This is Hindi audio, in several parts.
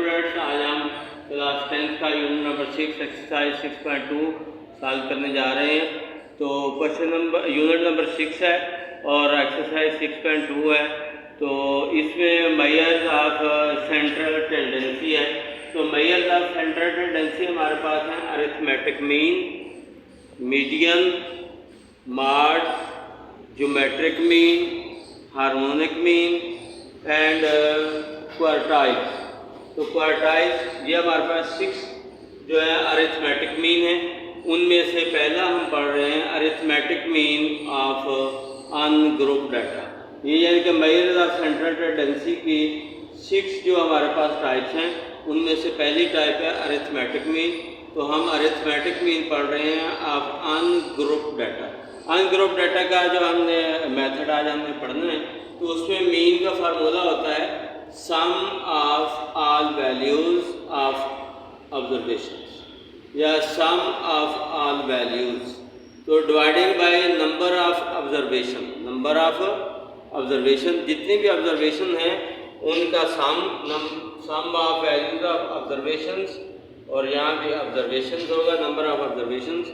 स्टूडेंट्स, आज हम क्लास 10th का यूनिट नंबर 6 एक्सरसाइज 6.2 सॉल्व करने जा रहे हैं। तो क्वेश्चन नंबर यूनिट नंबर 6 है और एक्सरसाइज 6.2 है। तो इसमें मेजर्स ऑफ सेंट्रल टेंडेंसी है। तो मेजर्स ऑफ सेंट्रल टेंडेंसी हमारे पास हैं arithmetic mean, median, mod, geometric mean, harmonic mean and quartiles. तो क्वार्टाइल्स ये हमारे पास 6 जो है अरिथमेटिक मीन है। उनमें से पहला हम पढ़ रहे हैं arithmetic mean of ungroup data. ये यानी कि मेजर्स ऑफ सेंट्रल टेंडेंसी की 6 जो हमारे पास टाइप्स हैं, उनमें से पहली टाइप है अरिथमेटिक मीन। तो हम अरिथमेटिक मीन पढ़ रहे हैं of ungroup data. Ungroup data का जो हमने मेथड आज हमने पढ़ना है, तो उसमें मीन का फार्मूला होता है sum of all values of observations या सम ऑफ ऑल वैल्यूज। तो dividing by number of observation, number of observation, जितनी भी ऑब्जर्वेशन है उनका sum of values of observations, और यहाँ भी ऑब्जर्वेशंस होगा, नंबर ऑफ ऑब्जर्वेशंस।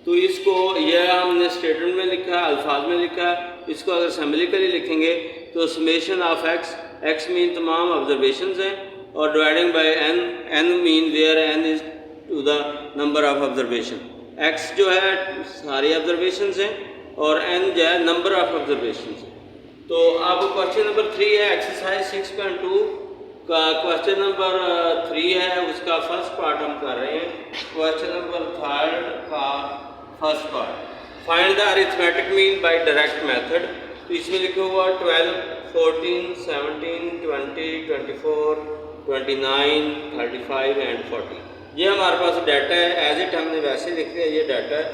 तो इसको यह हमने स्टेटमेंट में लिखा है, अल्फाज में लिखा है। इसको अगर सिम्बलिकली लिखेंगे तो समेशन ऑफ एक्स मीन तमाम ऑब्जर्वेशंस हैं, और dividing by n mean where n is to the number of observation. X जो है सारी ऑब्जर्वेशंस हैं और एन जो है नंबर ऑफ ऑब्जर्वेशंस है। तो अब क्वेश्चन नंबर 3 है एक्सरसाइज 6.2 का। क्वेश्चन नंबर 3 है, उसका फर्स्ट पार्ट हम कर रहे हैं। क्वेश्चन नंबर 3 का first part, find the arithmetic mean bye direct method. तो इसमें लिखा हुआ 12, 14, 17, 20, 24, 29, 35 एंड 40। ये हमारे पास डाटा है, एज इट हमने वैसे लिख लिया, ये डाटा है।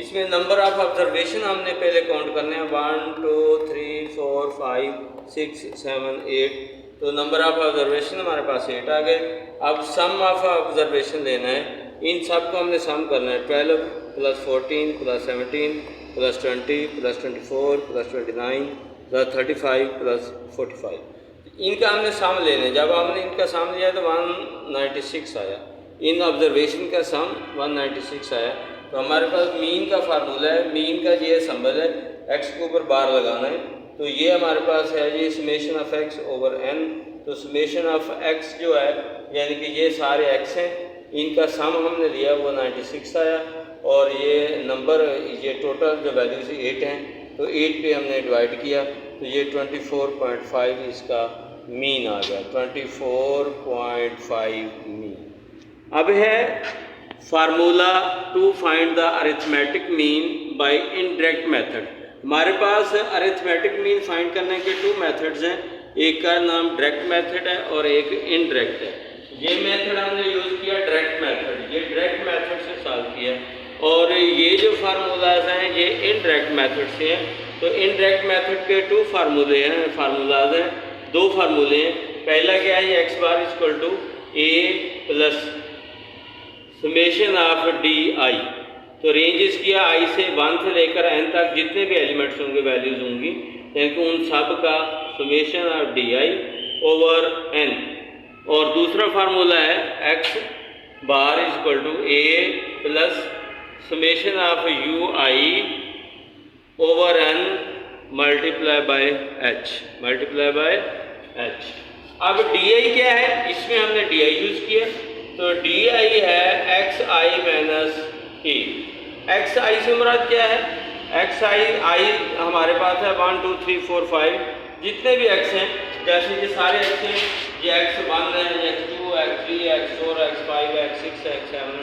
इसमें नंबर ऑफ ऑब्जर्वेशन हमने पहले काउंट करने हैं, 1, 2, 3, 4, 5, 6, 7, 8। तो नंबर ऑफ ऑब्जर्वेशन हमारे पास 8 आ गए। अब सम ऑफ ऑब्जर्वेशन लेना है, इन सब को हमने सम करना है। 12 + 14 + 17 + 20 + 24 + 29 + 35 + 45। इनका हमने सम लेना है। जब हमने इनका सम लिया तो 196 आया। इन ऑब्जर्वेशन का सम 196 आया। तो हमारे पास मीन का फार्मूला है, मीन का ये सिंबल है, एक्स के ऊपर बार लगाना है। तो ये हमारे पास है ये summation of x over n. तो समेशन ऑफ एक्स जो है यानी कि ये सारे एक्स हैं, इनका सम हमने लिया वो 96 आया, और ये नंबर ये टोटल जो वैल्यूज 8 हैं, तो 8 पे हमने डिवाइड किया, तो ये 24.5 इसका मीन आ गया। 24.5 मीन। अब है formula to find the arithmetic mean by indirect method. हमारे पास अरिथमेटिक मीन फाइंड करने के 2 मेथड्स हैं, एक का नाम डायरेक्ट मेथड है और एक इनडायरेक्ट है। ये मेथड हमने यूज़ किया डायरेक्ट मेथड, ये डायरेक्ट मेथड से सॉल्व किया, और ये जो फार्मूलाज हैं ये इनडायरेक्ट मेथड से हैं। तो इनडायरेक्ट मेथड के 2 फार्मूलाज हैं, 2 फार्मूले हैं। पहला क्या है, x bar equal to A plus summation of D i. तो रेंज इसकी आई से 1 से लेकर एन तक जितने भी एलिमेंट्स होंगे, वैल्यूज होंगी, यानी कि उन सब का summation of D I over N. और दूसरा फार्मूला है x bar equal to A plus summation of you I over N multiply by h. अब डी आई क्या है, इसमें हमने डी आई यूज़ किया। तो डी आई है x i minus A. X आई से मुराद क्या है, एक्स आई हमारे पास है 1, 2, 3, 4, 5 जितने भी एक्स हैं, जैसे ये सारे एक्स हैं, ये x1 है, x2, x3, x4, x5, x6, x7,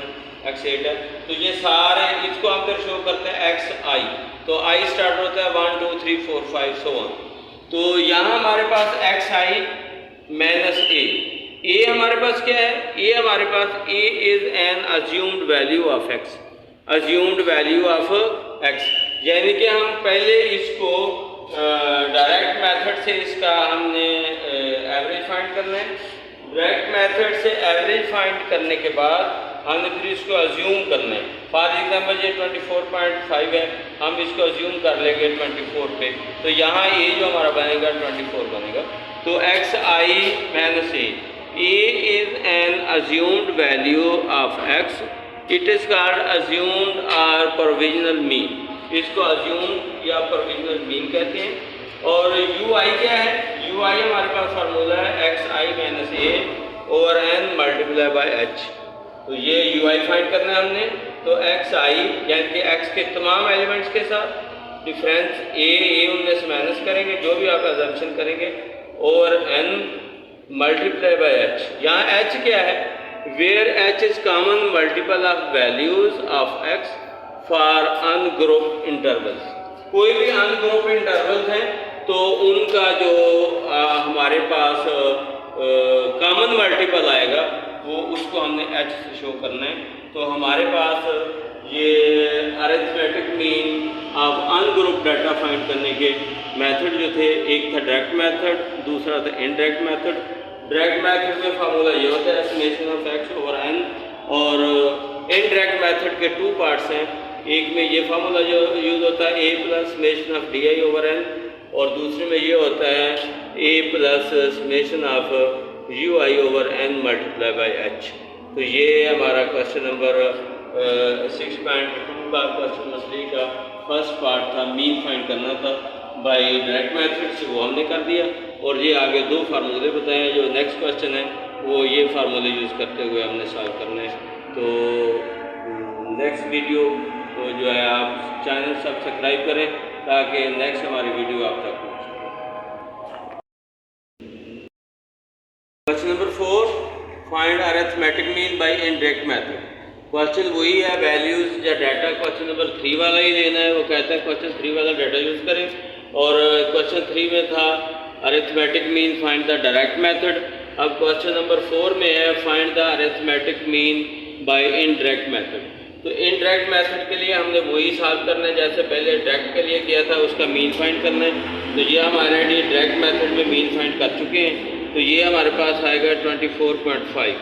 x8 है। तो ये सारे इसको हम फिर शो करते हैं एक्स आई। तो आई स्टार्ट होता है 1, 2, 3, 4, 5 सो ऑन। तो यहाँ हमारे पास एक्स आई माइनस ए हमारे पास क्या है, ए हमारे पास A is an assumed value of X, assumed value of X. यानी कि हम पहले इसको डायरेक्ट मेथड से इसका हमने एवरेज फाइंड करना है। डायरेक्ट मेथड से एवरेज फाइंड करने के बाद हमने फिर इसको अज्यूम करना है। फॉर एग्जांपल ये 24.5 है, हम इसको अज्यूम कर लेंगे 24 पे, तो यहाँ ए जो हमारा बनेगा 24 बनेगा। तो x i minus A, A is an assumed value of x, it is called assumed और प्रोविजनल मीन। इसको अज्यूम्ड या प्रोविजनल मीन कहते हैं। और यू आई क्या है? यू आई हमारे पास फार्मूला है x i minus a over N multiply by H. तो ये यू आई फाइंड करना है हमने। तो एक्स आई यानी कि एक्स के तमाम एलिमेंट्स के साथ डिफरेंस ए उनमें से माइनस करेंगे, जो भी आप अजम्पशन करेंगे, over N multiply by h. यहाँ एच क्या है? Where h is common multiple of values of x for ungroup intervals. कोई भी अनग्रुप इंटरवल्स हैं तो उनका जो हमारे पास कॉमन मल्टीपल आएगा वो उसको हमने एच से शो करना है। तो हमारे पास ये arithmetic mean of ungroup data find करने के मेथड जो थे, एक था डायरेक्ट मेथड, दूसरा था इनडायरेक्ट मेथड। डायरेक्ट मेथड में फार्मूला ये होता है summation of x over N, और इनडायरेक्ट मेथड के टू पार्ट्स हैं। एक में ये फार्मूला जो यूज़ होता है A plus summation of D I over N, और दूसरे में ये होता है A plus summation of you I over N multiply by H. तो ये हमारा क्वेश्चन नंबर 6.2 का क्वेश्चन मसले का फर्स्ट पार्ट था, मीन फाइंड करना था बाई डायरेक्ट मेथड से, वो हमने कर दिया। और ये आगे दो फार्मूले बताए हैं। जो नेक्स्ट क्वेश्चन है वो ये फार्मूले यूज़ करते हुए हमने सॉल्व करना है। तो नेक्स्ट वीडियो तो जो है आप चैनल सब्सक्राइब करें ताकि नेक्स्ट हमारी वीडियो आप तक पहुँचे। Question number 4, find arithmetic mean by indirect method. Question वही है, वैल्यूज़ या डाटा क्वेश्चन नंबर 3 वाला ही लेना है। वो कहता है क्वेश्चन 3 वाला डाटा यूज़ करें, और क्वेश्चन 3 में था arithmetic mean find the direct method. अब क्वेश्चन नंबर 4 में है find the arithmetic mean by indirect method. तो इनडायरेक्ट मेथड के लिए हमने वही सॉल्व करना है जैसे पहले डायरेक्ट के लिए किया था, उसका मीन फाइंड करना है। तो ये हम ऑलरेडी डायरेक्ट मेथड में मीन फाइंड कर चुके हैं। तो ये हमारे पास आएगा 24.5।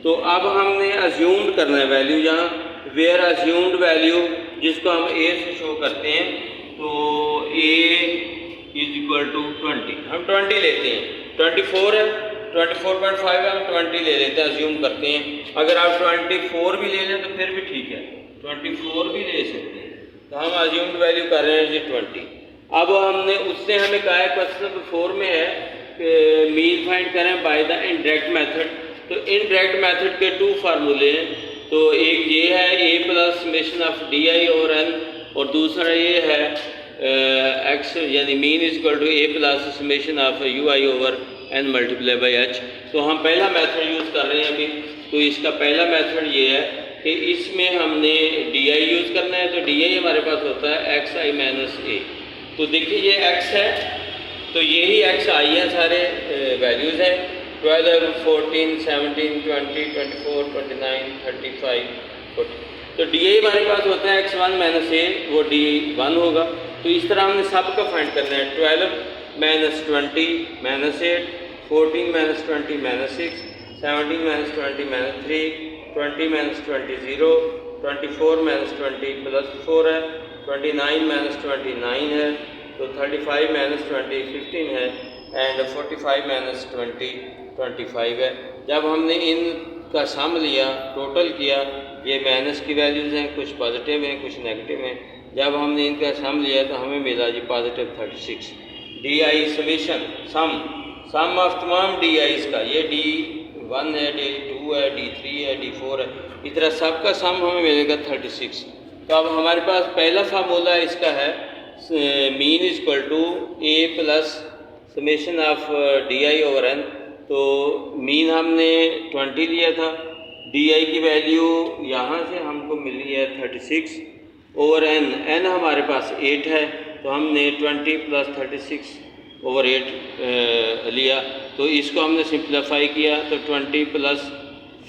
तो अब हमने अज्यूम्ड करना है वैल्यू, यहाँ वेयर अज्यूम्ड वैल्यू जिसको हम ए से शो करते हैं। तो ए इज इक्वल टू 20, हम 20 लेते हैं। 24 है, 24.5 है, हम 20 ले लेते हैं, अज्यूम करते हैं। अगर आप 24 भी ले लें तो फिर भी ठीक है, 24 भी ले सकते हैं। तो हम अज्यूम्ड वैल्यू कर रहे हैं जी 20। अब हमने उससे हमें कहा है क्वेश्चन नंबर 4 में है कि मीन फाइंड करें बाय द इनडायरेक्ट मेथड। तो इनडायरेक्ट मेथड के टू फार्मूले हैं। तो एक ये है A plus summation of D I over N, और दूसरा ये है एक्स यानी mean is equal to A plus summation of you I over N multiply by H. तो हम पहला मेथड यूज़ कर रहे हैं अभी। तो इसका पहला मेथड ये है कि इसमें हमने डी आई यूज़ करना है। तो डी आई हमारे पास होता है एक्स आई माइनस ए। तो देखिए ये एक्स है, तो यही एक्स आई है, सारे वैल्यूज़ हैं 12, 14, 17, 20, 24, 29, 35, 40। तो डी आई हमारे पास होता है x1 माइनस ए, वो D1 होगा। तो इस तरह हमने सब का फाइंड करना है। 12 minus 20 minus 8, 14 minus 20 minus 6, 17 minus 20 minus 3, 20 minus 20 0, 24 minus 20 plus 4 है, 29 माइनस 20 9 है, तो 35 माइनस 20 15 है, एंड 45 माइनस 20 25 है। जब हमने इनका सम लिया, टोटल किया, ये माइनस की वैल्यूज़ हैं, कुछ पॉजिटिव हैं कुछ नेगेटिव हैं। जब हमने इनका सम लिया तो हमें मिला G positive 36। D I summation sum of तमाम डी आईज़ का, ये D1 है, D2 है, D3 है, D4 है, इस तरह सब का सम हमें मिलेगा 36। तो अब हमारे पास पहला फार्मूला इसका है mean is equal to A plus summation of D I over n. तो मीन हमने 20 लिया था, डी आई की वैल्यू यहाँ से हमको मिली है 36 ओवर एन। एन हमारे पास 8 है, तो हमने 20 प्लस 36 ओवर 8 लिया। तो इसको हमने सिंप्लीफाई किया, तो 20 प्लस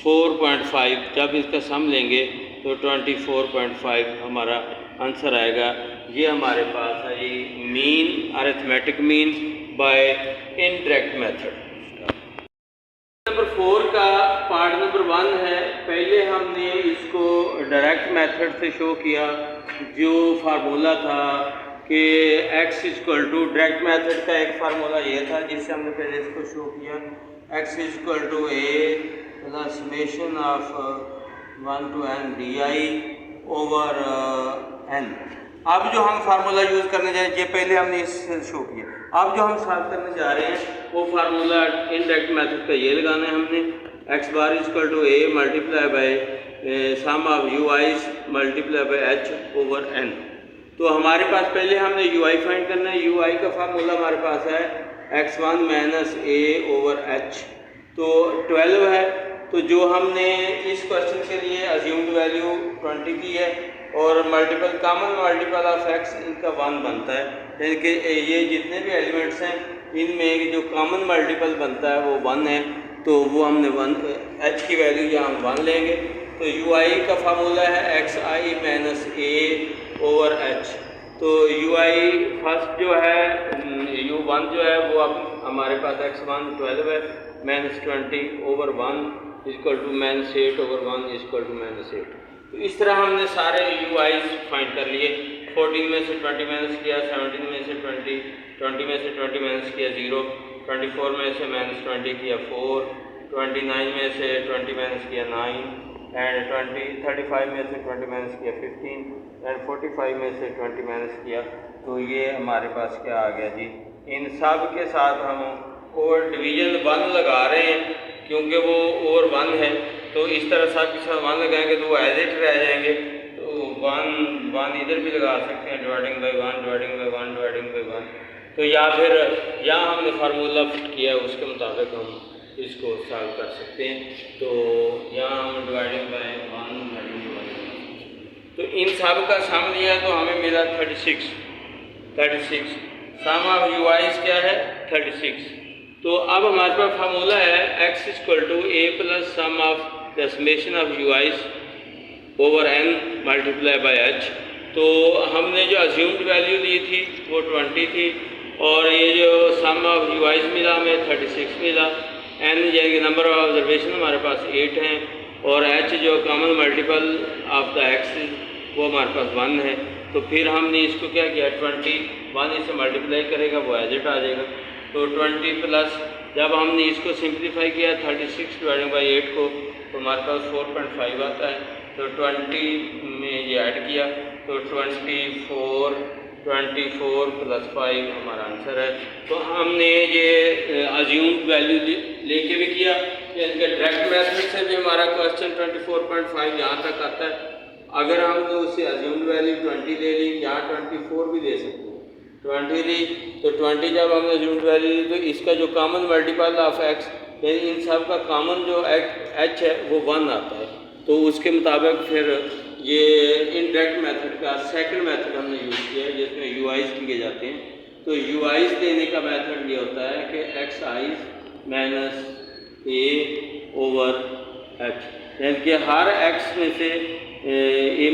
4.5, जब इसका सम लेंगे तो 24.5 हमारा आंसर आएगा। ये हमारे पास है ये mean, arithmetic mean by indirect method. Number 4 का पार्ट नंबर 1 है। पहले हमने इसको डायरेक्ट मेथड से शो किया, जो फार्मूला था कि x equal to, direct method का एक फार्मूला ये था जिससे हमने पहले इसको शो किया x is equal to A plus summation of 1 to n di over n। अब जो हम फार्मूला यूज़ करने जा रहे हैं, ये पहले हमने इससे शो किया, अब जो हम सॉल्व करने जा रहे हैं वो फार्मूला इनडायरेक्ट मेथड का ये लगाना है हमने, x bar is equal to a multiply by sum of u i's multiply by h over n. तो हमारे पास पहले हमने यू आई फाइंड करना है। यू आई का फार्मूला हमारे पास है x1 minus a over H, तो 12 है। तो जो हमने इस क्वेश्चन के लिए अज्यूम्ड वैल्यू 20 की है और multiple common multiple of x इनका 1 बनता है, यानी कि ये जितने भी एलिमेंट्स हैं इनमें जो कॉमन मल्टीपल बनता है वो 1 है, तो वो हमने 1 h की वैल्यू यहाँ हम 1 लेंगे। तो यू आई का फार्मूला है x i minus a over H. तो यू आई फर्स्ट जो है u1 जो है वो अब हमारे पास x1 12 है minus 20 over 1 equal to minus 8 over 1 equal to minus 8। तो इस तरह हमने सारे यू आईज फाइंड कर लिए। 14 में से 20 माइनस किया, 17 में से 20 में से 20 माइनस किया 0, 24 में से माइनस 20 किया 4, 29 में से 20 माइनस किया 9 एंड 35 में से 20 माइनस किया 15 एंड 45 में से 20 माइनस किया। तो ये हमारे पास क्या आ गया जी, इन सब के साथ हम ओवर डिवीजन 1 लगा रहे हैं क्योंकि वो ओवर 1 है। तो इस तरह सब के साथ 1 लगाएंगे तो वो एज इट रह जाएंगे। तो 1 इधर भी लगा सकते हैं, dividing by 1 dividing by 1 dividing by 1। तो या फिर यहाँ हमने फार्मूला फिट किया है उसके मुताबिक हम इसको सॉल्व कर सकते हैं। तो यहाँ हम डिवाइडिंग बाई 1 डिवाइडिंग बाई 1, तो इन सब का सम लिया तो हमें मिला 36। सम ऑफ यू आईज क्या है 36। तो अब हमारे पास फार्मूला है x equal to A plus sum of the summation of u i's over n multiply by h। तो हमने जो अज्यूम्ड वैल्यू ली थी वो 20 थी और ये जो सम ऑफ यू आईज मिला हमें 36 मिला। n यानी नंबर ऑफ ऑब्जर्वेशन हमारे पास 8 हैं और h जो common multiple of the x वो हमारे पास 1 है। तो फिर हमने इसको क्या किया, 21 इसे मल्टीप्लाई करेगा वो एज इट आ जाएगा। तो 20 प्लस जब हमने इसको सिंप्लीफाई किया 36 डिवाइडेड बाई 8 को तो हमारे पास 4.5 आता है। तो 20 में ये ऐड किया तो 24 प्लस 5 हमारा आंसर है। तो हमने ये अज्यूम्ड वैल्यू लेके भी किया, यानी कि डायरेक्ट मेथड से भी हमारा क्वेश्चन 24.5 यहाँ तक आता है। अगर हमने उससे अज्यूम्ड वैल्यू 20 ले ली, यहाँ 24 भी ले सकते हैं। 20 ली तो 20 जब हमने अज्यूम्ड वैल्यू ली तो इसका जो कॉमन मल्टीपल ऑफ x यानी इन सब का कॉमन जो h है वो 1 आता है। तो उसके मुताबिक फिर ये इनडायरेक्ट मेथड का सेकंड मेथड हमने यूज़ किया है जिसमें यू आईज लिए जाते हैं। तो यू आईज लेने का मेथड ये होता है कि x eyes minus a over H, यानी कि हर x में से ए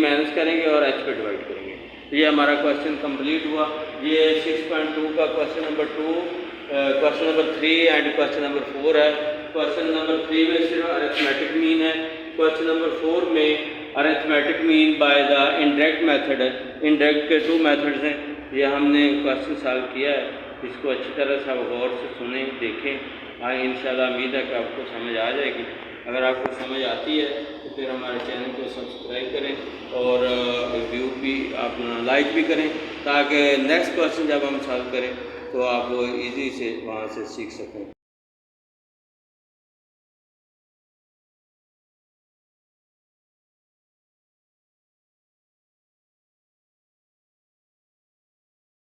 माइनस करेंगे और h पे डिवाइड करेंगे। ये हमारा क्वेश्चन कंप्लीट हुआ। ये 6.2 का question number 2, question number 3 and question number 4 है। क्वेश्चन नंबर 3 में सिर्फ अरिथमेटिक मीन है, क्वेश्चन नंबर 4 में arithmetic mean bye the indirect method है। इनडायरेक्ट के 2 मेथड्स हैं। ये हमने क्वेश्चन सॉल्व किया है, इसको अच्छी तरह से आप गौर से सुने देखें। हाँ, इंशाल्लाह उम्मीद है कि आपको समझ आ जाएगी। अगर आपको समझ आती है तो फिर हमारे चैनल को सब्सक्राइब करें और व्यू भी अपना लाइक भी करें ताकि नेक्स्ट क्वेश्चन जब हम सॉल्व करें तो आप लोग ईजी से वहाँ से सीख सकें।